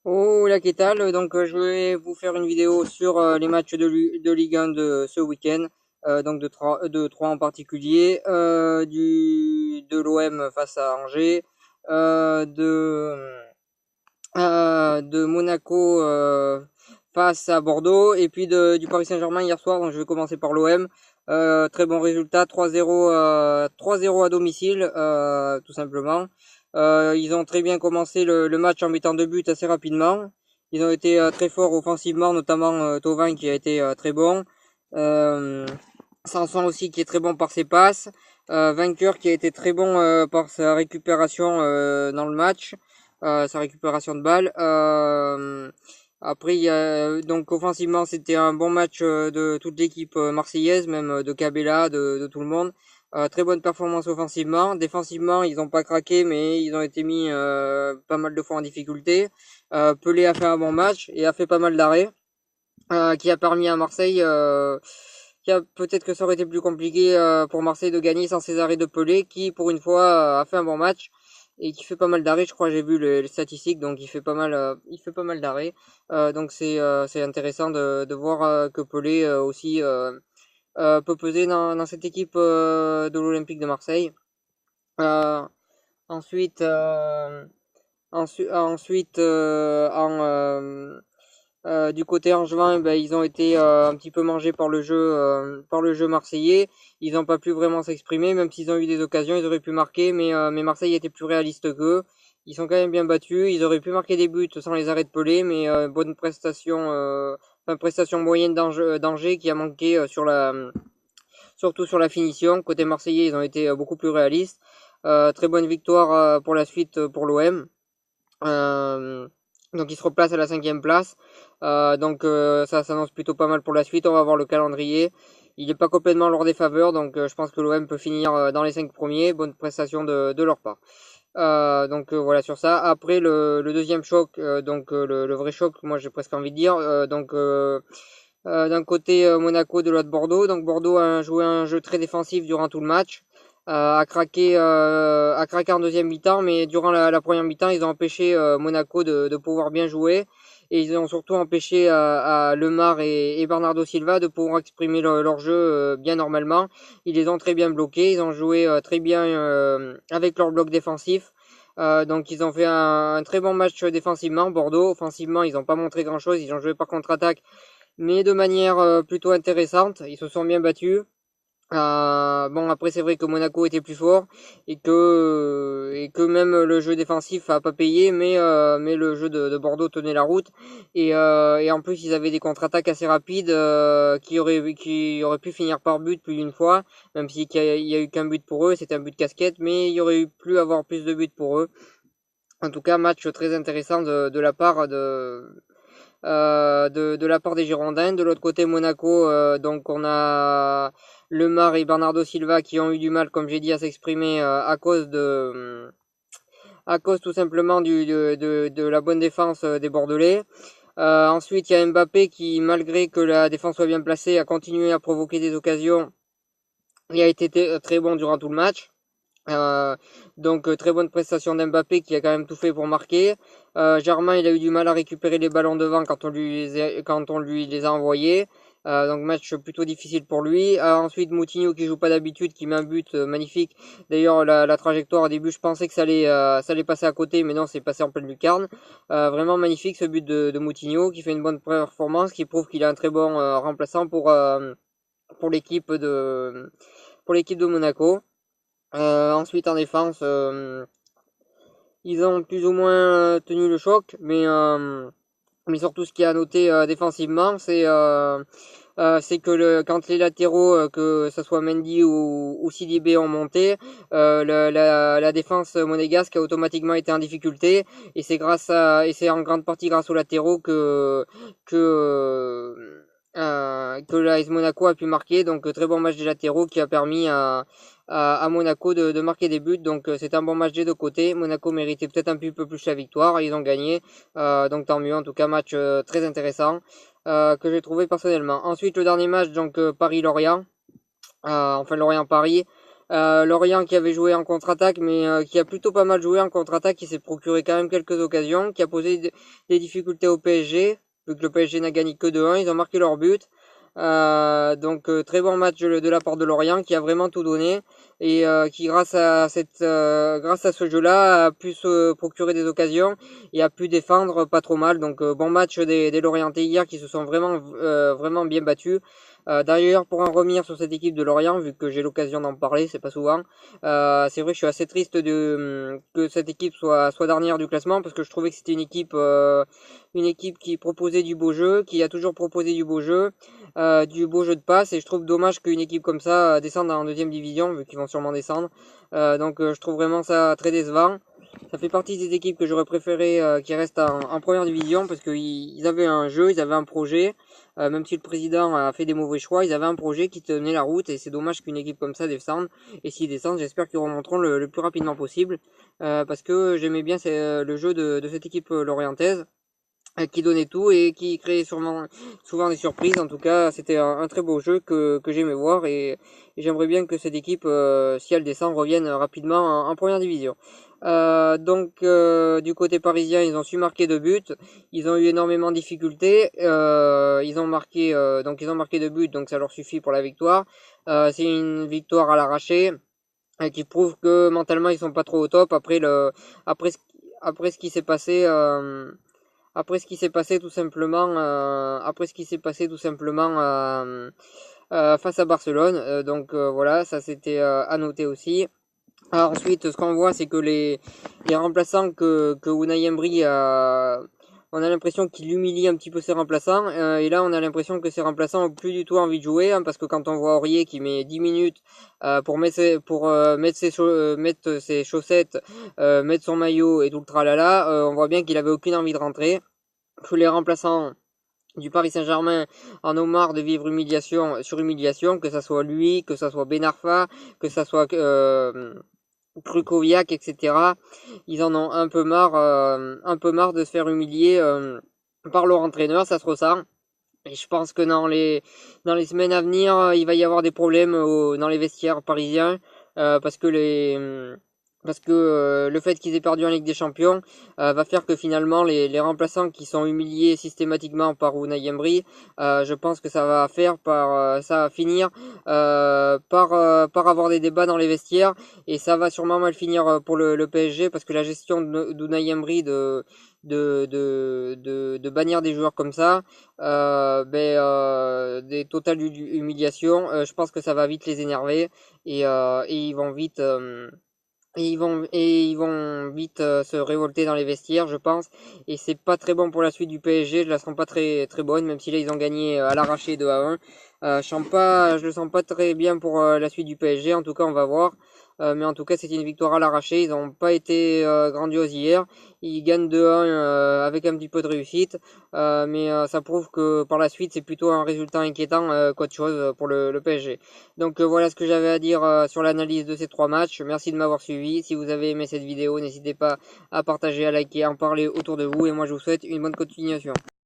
Oh là, qu'est-ce tal? Donc je vais vous faire une vidéo sur les matchs de Ligue 1 de ce week-end, donc de 3 en particulier, de l'OM face à Angers, de Monaco face à Bordeaux, et puis du Paris Saint-Germain hier soir. Donc je vais commencer par l'OM. Très bon résultat, 3-0 3-0 à domicile, tout simplement. Ils ont très bien commencé le match en mettant deux buts assez rapidement. Ils ont été très forts offensivement, notamment Thauvin qui a été très bon. Euh, Sanson aussi qui est très bon par ses passes. Vainqueur qui a été très bon par sa récupération dans le match, sa récupération de balles. Après, donc offensivement, c'était un bon match de toute l'équipe marseillaise, même de Cabella, de tout le monde. Très bonne performance offensivement. Défensivement, ils n'ont pas craqué, mais ils ont été mis pas mal de fois en difficulté. Pelé a fait un bon match et a fait pas mal d'arrêts, qui a permis à Marseille, peut-être que ça aurait été plus compliqué pour Marseille de gagner sans ces arrêts de Pelé, qui pour une fois a fait un bon match et qui fait pas mal d'arrêts. Je crois que j'ai vu les statistiques, donc il fait pas mal d'arrêts. Donc c'est intéressant de voir que Pelé aussi peut peser dans cette équipe de l'Olympique de Marseille. Euh, ensuite, euh, ensuite, du côté angevin, ben, ils ont été un petit peu mangés par le jeu marseillais. Ils n'ont pas pu vraiment s'exprimer, même s'ils ont eu des occasions, ils auraient pu marquer, mais Marseille était plus réaliste qu'eux. Ils sont quand même bien battus. Ils auraient pu marquer des buts sans les arrêts de Pelé, mais bonne prestation, prestation moyenne d'Angers qui a manqué surtout sur la finition. Côté marseillais, ils ont été beaucoup plus réalistes. Très bonne victoire pour la suite pour l'OM. Euh, donc il se replace à la cinquième place. Ça s'annonce plutôt pas mal pour la suite. On va voir le calendrier. Il n'est pas complètement en leur défaveur, donc je pense que l'OM peut finir dans les 5 premiers. Bonne prestation de leur part. Voilà sur ça. Après le deuxième choc, le vrai choc, moi j'ai presque envie de dire. D'un côté Monaco, de l'autre Bordeaux. Donc Bordeaux a joué un jeu très défensif durant tout le match, a craqué en deuxième mi-temps, mais durant la première mi-temps, ils ont empêché Monaco de pouvoir bien jouer. Et ils ont surtout empêché à Lemar et Bernardo Silva de pouvoir exprimer leur jeu bien normalement. Ils les ont très bien bloqués, ils ont joué très bien avec leur bloc défensif. Donc ils ont fait un très bon match défensivement. Bordeaux, offensivement, ils n'ont pas montré grand-chose. Ils ont joué par contre-attaque, mais de manière plutôt intéressante. Ils se sont bien battus. Bon, après c'est vrai que Monaco était plus fort et que même le jeu défensif a pas payé, mais le jeu de Bordeaux tenait la route, et en plus ils avaient des contre-attaques assez rapides qui auraient pu finir par but plus d'une fois, même s'il y a eu qu'un but pour eux, c'était un but casquette, mais il y aurait eu pu avoir plus de buts pour eux. En tout cas, match très intéressant de la part de la part des Girondins. De l'autre côté, Monaco, donc on a Lemar et Bernardo Silva qui ont eu du mal, comme j'ai dit, à s'exprimer à cause tout simplement de la bonne défense des Bordelais. Ensuite, il y a Mbappé qui, malgré que la défense soit bien placée, a continué à provoquer des occasions et a été très bon durant tout le match. Euh, Très bonne prestation d'Mbappé qui a quand même tout fait pour marquer. Germain, il a eu du mal à récupérer les ballons devant quand on lui les a envoyés. Donc match plutôt difficile pour lui. Ensuite Moutinho qui joue pas d'habitude, qui met un but magnifique. D'ailleurs la trajectoire au début, je pensais que ça allait passer à côté, mais non, c'est passé en pleine lucarne. Vraiment magnifique ce but de Moutinho qui fait une bonne performance, qui prouve qu'il est un très bon remplaçant pour l'équipe de Monaco. Ensuite en défense, ils ont plus ou moins tenu le choc, mais surtout ce qui est à noter défensivement, c'est que quand les latéraux, que ce soit Mendy ou Sidibé ont monté, la défense monégasque a automatiquement été en difficulté, et c'est en grande partie grâce aux latéraux que l'AS Monaco a pu marquer. Donc très bon match des latéraux qui a permis à Monaco de marquer des buts. Donc c'est un bon match des deux côtés. Monaco méritait peut-être un petit peu plus la victoire. Ils ont gagné. Donc tant mieux. En tout cas, match très intéressant que j'ai trouvé personnellement. Ensuite, le dernier match, donc Paris-Lorient. Enfin Lorient-Paris. Lorient qui avait joué en contre-attaque, mais qui a plutôt pas mal joué en contre-attaque, qui s'est procuré quand même quelques occasions, qui a posé des difficultés au PSG, vu que le PSG n'a gagné que 2-1, ils ont marqué leur but. Donc très bon match de la part de Lorient qui a vraiment tout donné et qui grâce à ce jeu-là a pu se procurer des occasions et a pu défendre pas trop mal. Donc bon match des Lorientais hier qui se sont vraiment bien battus. D'ailleurs, pour en revenir sur cette équipe de Lorient, vu que j'ai l'occasion d'en parler, c'est pas souvent, c'est vrai que je suis assez triste que cette équipe soit dernière du classement parce que je trouvais que c'était une équipe qui proposait du beau jeu, qui a toujours proposé du beau jeu de passe, et je trouve dommage qu'une équipe comme ça descende en deuxième division, vu qu'ils vont sûrement descendre. Donc je trouve vraiment ça très décevant. Ça fait partie des équipes que j'aurais préféré qui restent en première division parce qu'ils avaient un jeu, ils avaient un projet. Même si le président a fait des mauvais choix, ils avaient un projet qui tenait la route et c'est dommage qu'une équipe comme ça descende. Et s'ils descendent, j'espère qu'ils remonteront le plus rapidement possible parce que j'aimais bien le jeu de cette équipe lorientaise qui donnait tout et qui créait souvent des surprises. En tout cas, c'était un très beau jeu que j'aimais voir et j'aimerais bien que cette équipe, si elle descend, revienne rapidement en première division. Du côté parisien, ils ont su marquer 2 buts. Ils ont eu énormément de difficultés. Ils ont marqué 2 buts, donc ça leur suffit pour la victoire. C'est une victoire à l'arraché qui prouve que mentalement ils sont pas trop au top après ce, après ce qui s'est passé. Après ce qui s'est passé tout simplement, face à Barcelone. Voilà, ça c'était à noter aussi. Alors ensuite, ce qu'on voit, c'est que les remplaçants que Unai Emery a, on a l'impression qu'il humilie un petit peu ses remplaçants. Et là, on a l'impression que ses remplaçants ont plus du tout envie de jouer, hein, parce que quand on voit Aurier qui met 10 minutes pour mettre ses chaussettes, mettre son maillot et tout le tralala, on voit bien qu'il avait aucune envie de rentrer. Que les remplaçants du Paris Saint-Germain en ont marre de vivre humiliation sur humiliation, que ça soit lui, que ça soit Ben Arfa, que ça soit Krukoviak, etc. Ils en ont un peu marre de se faire humilier par leur entraîneur, ça se ressent. Et je pense que dans les semaines à venir, il va y avoir des problèmes dans les vestiaires parisiens parce que le fait qu'ils aient perdu en Ligue des Champions va faire que finalement les remplaçants qui sont humiliés systématiquement par Unai Emery, je pense que ça va finir par avoir des débats dans les vestiaires et ça va sûrement mal finir pour le PSG parce que la gestion d'Unai Emery de bannir des joueurs comme ça, des totales humiliations, je pense que ça va vite les énerver et ils vont vite se révolter dans les vestiaires, je pense. Et c'est pas très bon pour la suite du PSG. Je la sens pas très très bonne, même si là ils ont gagné à l'arraché 2-1. Je le sens pas très bien pour la suite du PSG. En tout cas, on va voir. Mais en tout cas, c'était une victoire à l'arraché. Ils n'ont pas été grandioses hier. Ils gagnent 2-1 avec un petit peu de réussite. Mais ça prouve que par la suite, c'est plutôt un résultat inquiétant qu'autre chose pour le PSG. Donc voilà ce que j'avais à dire sur l'analyse de ces 3 matchs. Merci de m'avoir suivi. Si vous avez aimé cette vidéo, n'hésitez pas à partager, à liker, à en parler autour de vous. Et moi, je vous souhaite une bonne continuation.